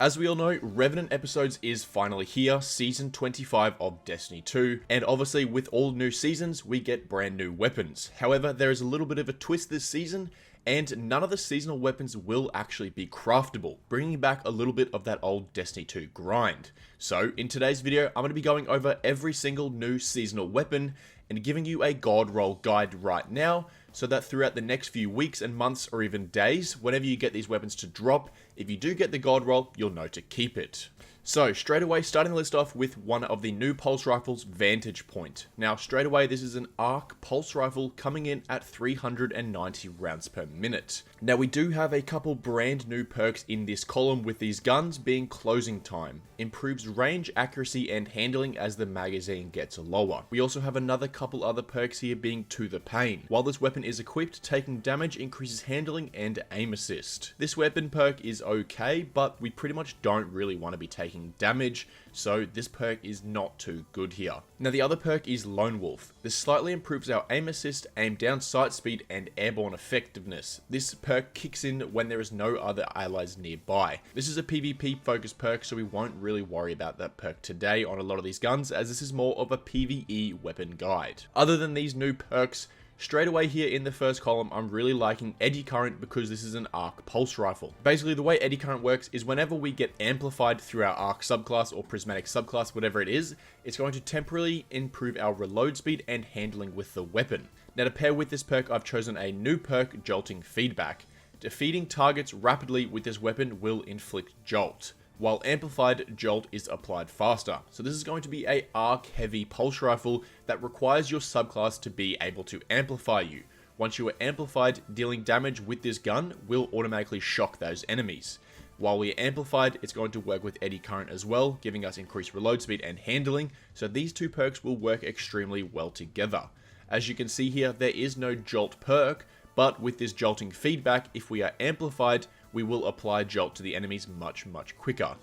As we all know, Revenant episodes is finally here, season 25 of Destiny 2, and obviously with all new seasons, we get brand new weapons. However, there is a little bit of a twist this season, and none of the seasonal weapons will actually be craftable, bringing back a little bit of that old Destiny 2 grind. So, in today's video, I'm going to be going over every single new seasonal weapon, and giving you a god roll guide right now, so that throughout the next few weeks and months or even days, whenever you get these weapons to drop, if you do get the god roll, you'll know to keep it. So straight away, starting the list off with one of the new pulse rifles, Vantage Point. Now straight away, this is an arc pulse rifle coming in at 390 rounds per minute. Now we do have a couple brand new perks in this column with these guns, being closing time, improves range, accuracy and handling as the magazine gets lower. We also have another couple other perks here, being to the pain. While this weapon is equipped, taking damage increases handling and aim assist. This weapon perk is okay, but we pretty much don't really want to be taking damage, so this perk is not too good here. Now the other perk is Lone Wolf. This slightly improves our aim assist, aim down sight speed and airborne effectiveness. This perk kicks in when there is no other allies nearby. This is a PvP focused perk, so we won't really worry about that perk today on a lot of these guns, as this is more of a PvE weapon guide. Other than these new perks, straight away here in the first column, I'm really liking Eddy Current because this is an arc pulse rifle. Basically, the way Eddy Current works is whenever we get amplified through our arc subclass or prismatic subclass, whatever it is, it's going to temporarily improve our reload speed and handling with the weapon. Now to pair with this perk, I've chosen a new perk, Jolting Feedback. Defeating targets rapidly with this weapon will inflict jolt, while amplified jolt is applied faster. So this is going to be a arc heavy pulse rifle that requires your subclass to be able to amplify you. Once you are amplified, dealing damage with this gun will automatically shock those enemies. While we are amplified, it's going to work with Eddy Current as well, giving us increased reload speed and handling, so these two perks will work extremely well together. As you can see here, there is no jolt perk, but with this jolting feedback, if we are amplified, we will apply jolt to the enemies much quicker.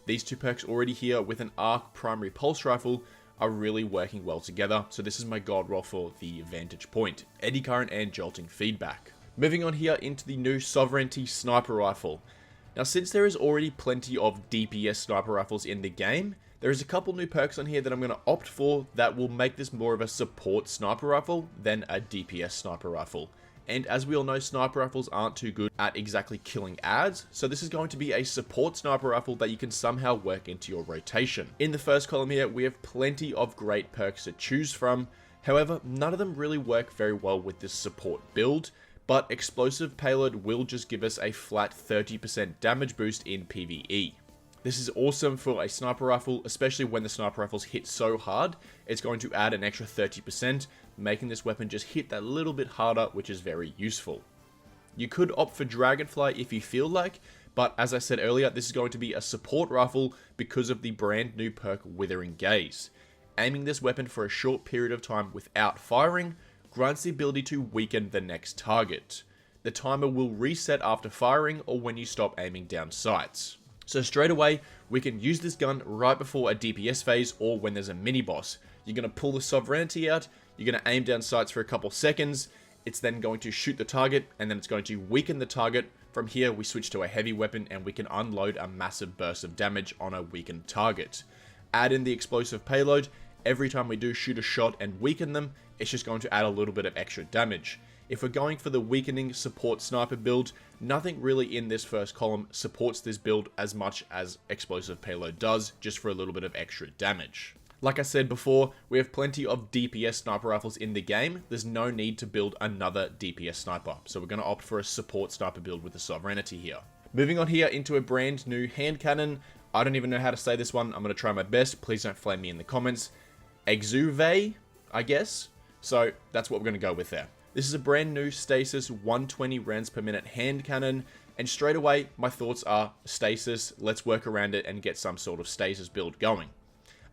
These two perks already here with an arc primary pulse rifle are really working well together, so this is my god roll for the Vantage Point, Eddy Current and jolting feedback. Moving on here into the new Sovereignty sniper rifle. Now since there is already plenty of DPS sniper rifles in the game, there is a couple new perks on here that I'm going to opt for that will make this more of a support sniper rifle than a DPS sniper rifle. And as we all know, sniper rifles aren't too good at exactly killing ads, so this is going to be a support sniper rifle that you can somehow work into your rotation. In the first column here, we have plenty of great perks to choose from. However, none of them really work very well with this support build, but explosive payload will just give us a flat 30% damage boost in PvE. This is awesome for a sniper rifle, especially when the sniper rifles hit so hard. It's going to add an extra 30%, making this weapon just hit that little bit harder, which is very useful. You could opt for Dragonfly if you feel like, but as I said earlier, this is going to be a support rifle because of the brand new perk Withering Gaze. Aiming this weapon for a short period of time without firing grants the ability to weaken the next target. The timer will reset after firing or when you stop aiming down sights. So straight away, we can use this gun right before a DPS phase or when there's a mini boss. You're going to pull the Sovereignty out, you're going to aim down sights for a couple seconds, it's then going to shoot the target, and then it's going to weaken the target. From here, we switch to a heavy weapon and we can unload a massive burst of damage on a weakened target. Add in the explosive payload, every time we do shoot a shot and weaken them, it's just going to add a little bit of extra damage. If we're going for the weakening support sniper build, nothing really in this first column supports this build as much as explosive payload does, just for a little bit of extra damage. Like I said before, we have plenty of DPS sniper rifles in the game. There's no need to build another DPS sniper, so we're going to opt for a support sniper build with the Sovereignty here. Moving on here into a brand new hand cannon. I don't even know how to say this one. I'm going to try my best. Please don't flame me in the comments. Exuviae, I guess. So that's what we're going to go with there. This is a brand new stasis 120 rounds per minute hand cannon, and straight away my thoughts are stasis. Let's work around it and get some sort of stasis build going.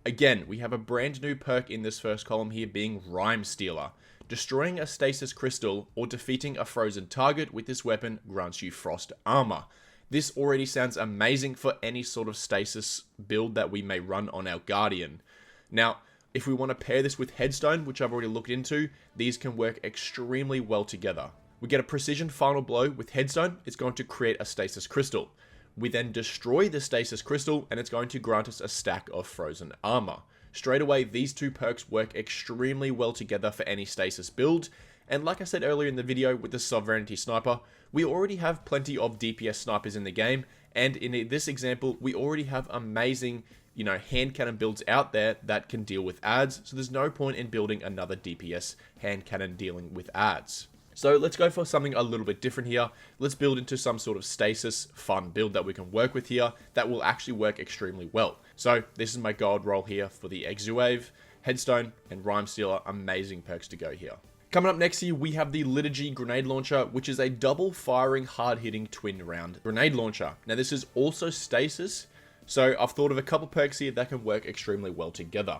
Again, we have a brand new perk in this first column here, being Rime Stealer. Destroying a stasis crystal or defeating a frozen target with this weapon grants you frost armor. This already sounds amazing for any sort of stasis build that we may run on our Guardian. Now, if we want to pair this with Headstone, which I've already looked into, these can work extremely well together. We get a precision final blow with Headstone, it's going to create a stasis crystal. We then destroy the stasis crystal, and it's going to grant us a stack of frozen armor. Straight away, these two perks work extremely well together for any stasis build, and like I said earlier in the video with the Sovereignty Sniper, we already have plenty of DPS snipers in the game, and in this example, we already have amazing, hand cannon builds out there that can deal with adds, so there's no point in building another DPS hand cannon dealing with adds. So let's go for something a little bit different here. Let's build into some sort of stasis fun build that we can work with here that will actually work extremely well. So this is my gold roll here for the Exuviae, Headstone, and Rhyme Stealer. Amazing perks to go here. Coming up next here, we have the Liturgy Grenade Launcher, which is a double firing, hard-hitting twin round grenade launcher. Now this is also stasis, so I've thought of a couple perks here that can work extremely well together.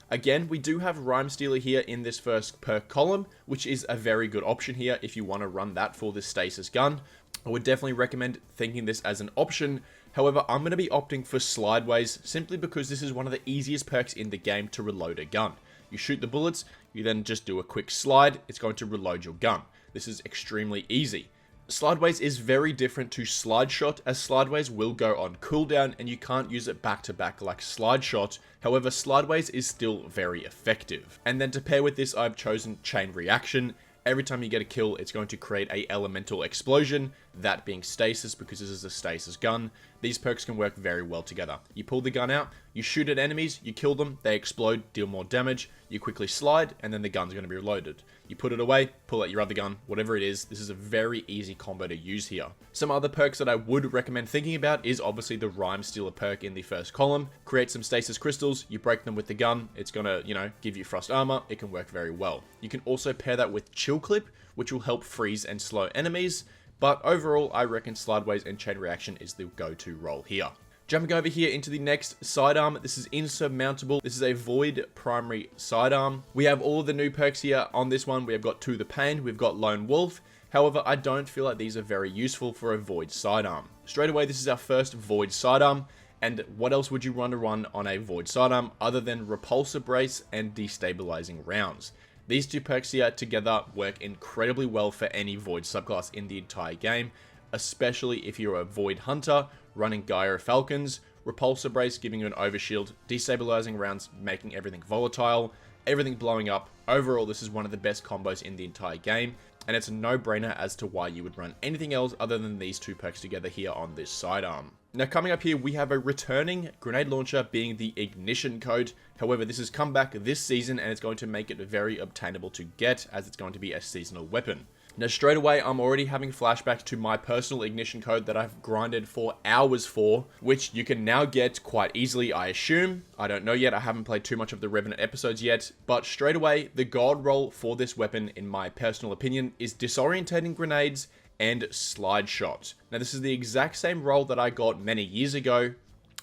Again, we do have Rhyme Stealer here in this first perk column, which is a very good option here if you want to run that for this stasis gun. I would definitely recommend thinking this as an option. However, I'm going to be opting for Slideways simply because this is one of the easiest perks in the game to reload a gun. You shoot the bullets, you then just do a quick slide, it's going to reload your gun. This is extremely easy. Slideways is very different to Slide Shot, as Slideways will go on cooldown and you can't use it back to back like Slide Shot. However, Slideways is still very effective. And then to pair with this, I've chosen Chain Reaction. Every time you get a kill, it's going to create a elemental explosion, that being stasis because this is a stasis gun. These perks can work very well together. You pull the gun out, you shoot at enemies, you kill them, they explode, deal more damage, you quickly slide, and then the gun's going to be reloaded. You put it away, pull out your other gun, whatever it is, this is a very easy combo to use here. Some other perks that I would recommend thinking about is obviously the Rhyme Stealer perk in the first column. Create some stasis crystals, you break them with the gun, it's going to, give you frost armor, it can work very well. You can also pair that with Chill Clip, which will help freeze and slow enemies. But overall, I reckon Slideways and Chain Reaction is the go-to role here. Jumping over here into the next sidearm, this is Insurmountable. This is a Void primary sidearm. We have all of the new perks here on this one. We have got To the Pain, we've got Lone Wolf. However, I don't feel like these are very useful for a Void sidearm. Straight away, this is our first Void sidearm. And what else would you want to run on a Void sidearm other than Repulsor Brace and Destabilizing Rounds? These two perks here together work incredibly well for any Void subclass in the entire game, especially if you're a Void Hunter running Gyro Falcons, Repulsor Brace giving you an overshield, Destabilizing Rounds making everything volatile, everything blowing up. Overall, this is one of the best combos in the entire game, and it's a no-brainer as to why you would run anything else other than these two perks together here on this sidearm. Now coming up here, we have a returning grenade launcher being the Ignition Code. However, this has come back this season and it's going to make it very obtainable to get, as it's going to be a seasonal weapon. Now straight away, I'm already having flashbacks to my personal Ignition Code that I've grinded for hours for, which you can now get quite easily, I assume. I don't know yet, I haven't played too much of the Revenant episodes yet, but straight away, the gold roll for this weapon, in my personal opinion, is Disorientating Grenades and Slide Shot. Now this is the exact same roll that I got many years ago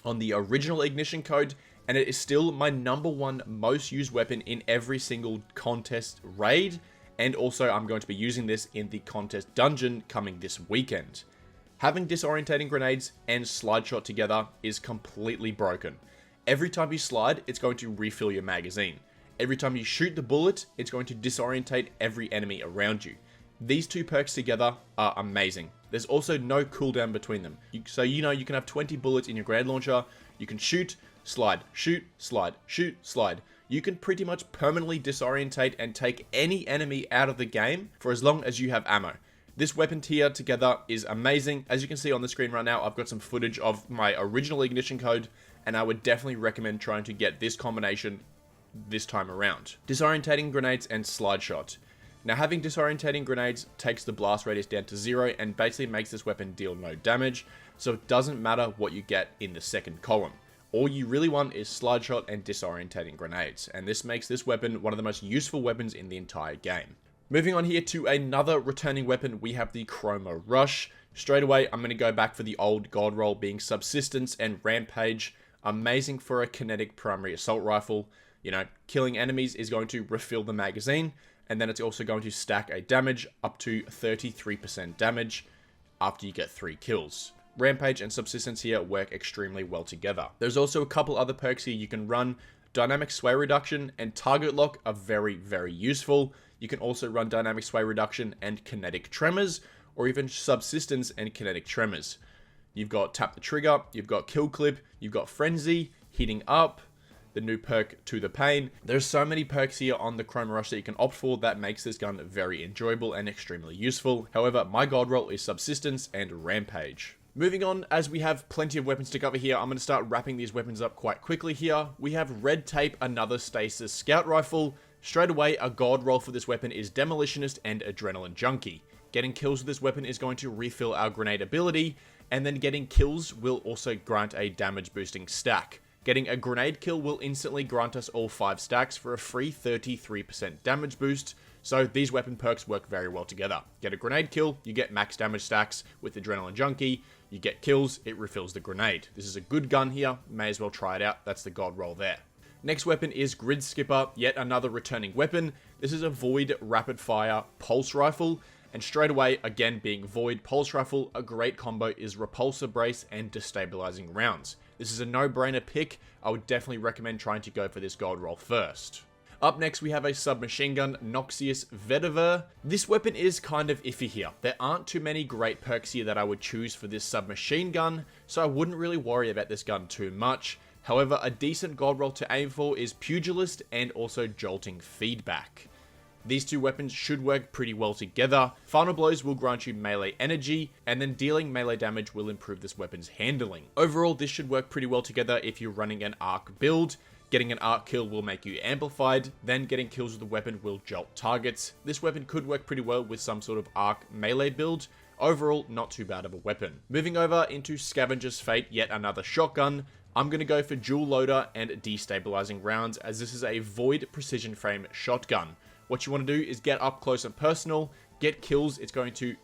on the original Ignition Code, and it is still my #1 most used weapon in every single contest raid, and also I'm going to be using this in the contest dungeon coming this weekend. Having Disorientating Grenades and Slide Shot together is completely broken. Every time you slide, it's going to refill your magazine. Every time you shoot the bullet, it's going to disorientate every enemy around you. These two perks together are amazing. There's also no cooldown between them. So you can have 20 bullets in your grenade launcher, you can shoot, slide, shoot, slide, shoot, slide. You can pretty much permanently disorientate and take any enemy out of the game for as long as you have ammo. This weapon tier together is amazing. As you can see on the screen right now, I've got some footage of my original Ignition Code, and I would definitely recommend trying to get this combination this time around. Disorientating Grenades and Slide Shot. Now, having Disorientating Grenades takes the blast radius down to 0 and basically makes this weapon deal no damage, so it doesn't matter what you get in the second column. All you really want is Slide Shot and Disorientating Grenades, and this makes this weapon one of the most useful weapons in the entire game. Moving on here to another returning weapon, we have the Chroma Rush. Straight away, I'm going to go back for the old god roll being Subsistence and Rampage. Amazing for a kinetic primary assault rifle. Killing enemies is going to refill the magazine, and then it's also going to stack a damage up to 33% damage after you get 3 kills. Rampage and Subsistence here work extremely well together. There's also a couple other perks here you can run. Dynamic Sway Reduction and Target Lock are very, very useful. You can also run Dynamic Sway Reduction and Kinetic Tremors, or even Subsistence and Kinetic Tremors. you've got Tap the Trigger, you've got Kill Clip, you've got Frenzy, Heating Up, the new perk To the Pain. There's so many perks here on the Chroma Rush that you can opt for that makes this gun very enjoyable and extremely useful. However, my god roll is Subsistence and Rampage. Moving on, as we have plenty of weapons to cover here, I'm going to start wrapping these weapons up quite quickly here. We have Red Tape, another Stasis Scout Rifle. Straight away, a god roll for this weapon is Demolitionist and Adrenaline Junkie. Getting kills with this weapon is going to refill our grenade ability, and then getting kills will also grant a damage boosting stack. Getting a grenade kill will instantly grant us all 5 stacks for a free 33% damage boost, so these weapon perks work very well together. Get a grenade kill, you get max damage stacks with Adrenaline Junkie, you get kills, it refills the grenade. This is a good gun here, may as well try it out, that's the god roll there. Next weapon is Gridskipper, yet another returning weapon. This is a Void Rapid Fire Pulse Rifle, and straight away, again being Void Pulse Rifle, a great combo is Repulsor Brace and Destabilizing Rounds. This is a no-brainer pick. I would definitely recommend trying to go for this gold roll first. Up next, we have a submachine gun, Noxious Vetiver. This weapon is kind of iffy here. There aren't too many great perks here that I would choose for this submachine gun, so I wouldn't really worry about this gun too much. However, a decent gold roll to aim for is Pugilist and also Jolting Feedback. These two weapons should work pretty well together. Final blows will grant you melee energy, and then dealing melee damage will improve this weapon's handling. Overall, this should work pretty well together if you're running an arc build. Getting an arc kill will make you amplified, then getting kills with the weapon will jolt targets. This weapon could work pretty well with some sort of arc melee build. Overall, not too bad of a weapon. Moving over into Scavenger's Fate, yet another shotgun. I'm going to go for Dual Loader and Destabilizing Rounds, as this is a Void Precision Frame shotgun. What you want to do is get up close and personal, get kills. It's going to,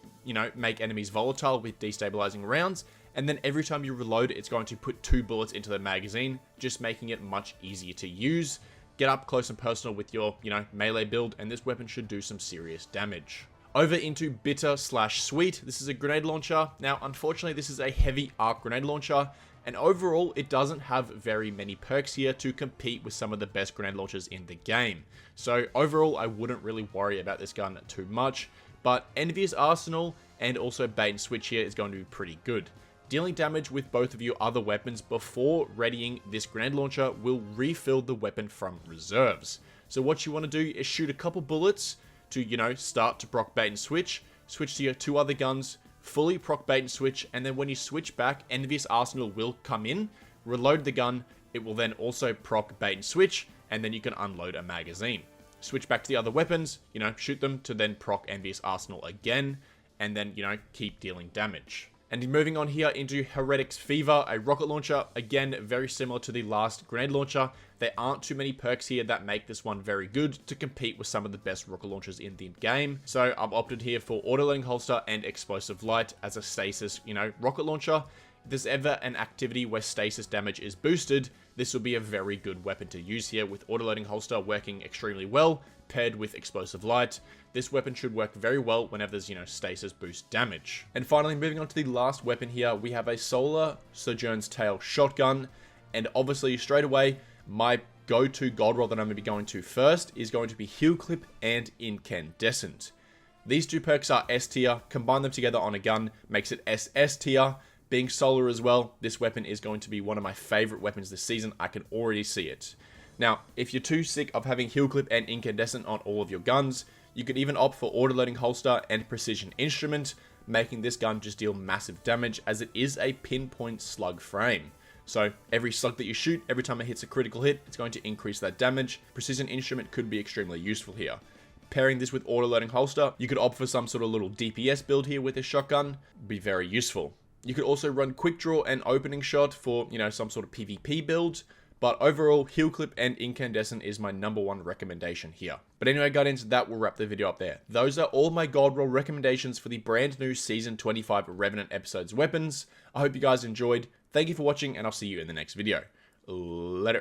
make enemies volatile with Destabilizing Rounds, and then every time you reload, it's going to put 2 bullets into the magazine, just making it much easier to use. Get up close and personal with your, melee build, and this weapon should do some serious damage. Over into Bitter/Sweet. This is a grenade launcher. Now, unfortunately, this is a heavy arc grenade launcher, and overall, it doesn't have very many perks here to compete with some of the best grenade launchers in the game. So overall, I wouldn't really worry about this gun too much, but Envious Arsenal and also Bait and Switch here is going to be pretty good. Dealing damage with both of your other weapons before readying this grenade launcher will refill the weapon from reserves. So what you want to do is shoot a couple bullets to, start to proc Bait and Switch to your 2 other guns, fully proc Bait and Switch, and then when you switch back, Envious Arsenal will come in, reload the gun, it will then also proc Bait and Switch, and then you can unload a magazine. Switch back to the other weapons, shoot them to then proc Envious Arsenal again, and then, keep dealing damage. And moving on here into Heretic's Fever, a rocket launcher, again, very similar to the last grenade launcher. There aren't too many perks here that make this one very good to compete with some of the best rocket launchers in the game. So I've opted here for Autoloading Holster and Explosive Light as a stasis, rocket launcher. If there's ever an activity where stasis damage is boosted, this will be a very good weapon to use here, with Autoloading Holster working extremely well, paired with Explosive Light. This weapon should work very well whenever there's, stasis boost damage. And finally, moving on to the last weapon here, we have a Solar Sojourner's Tail shotgun. And obviously, straight away, my go-to gold roll that I'm going to be going to first is going to be Heal Clip and Incandescent. These 2 perks are S tier. Combine them together on a gun makes it SS tier. Being solar as well, this weapon is going to be one of my favorite weapons this season. I can already see it. Now, if you're too sick of having Heal Clip and Incandescent on all of your guns, you could even opt for Autoloading Holster and Precision Instrument, making this gun just deal massive damage, as it is a pinpoint slug frame. So every slug that you shoot, every time it hits a critical hit, it's going to increase that damage. Precision Instrument could be extremely useful here. Pairing this with Autoloading Holster, you could opt for some sort of little DPS build here with this shotgun, be very useful. You could also run Quick Draw and Opening Shot for, some sort of PvP build. But overall, Heal Clip and Incandescent is my #1 recommendation here. But anyway, guys, that will wrap the video up there. Those are all my gold roll recommendations for the brand new Season 25 Revenant episodes weapons. I hope you guys enjoyed. Thank you for watching, and I'll see you in the next video. Later.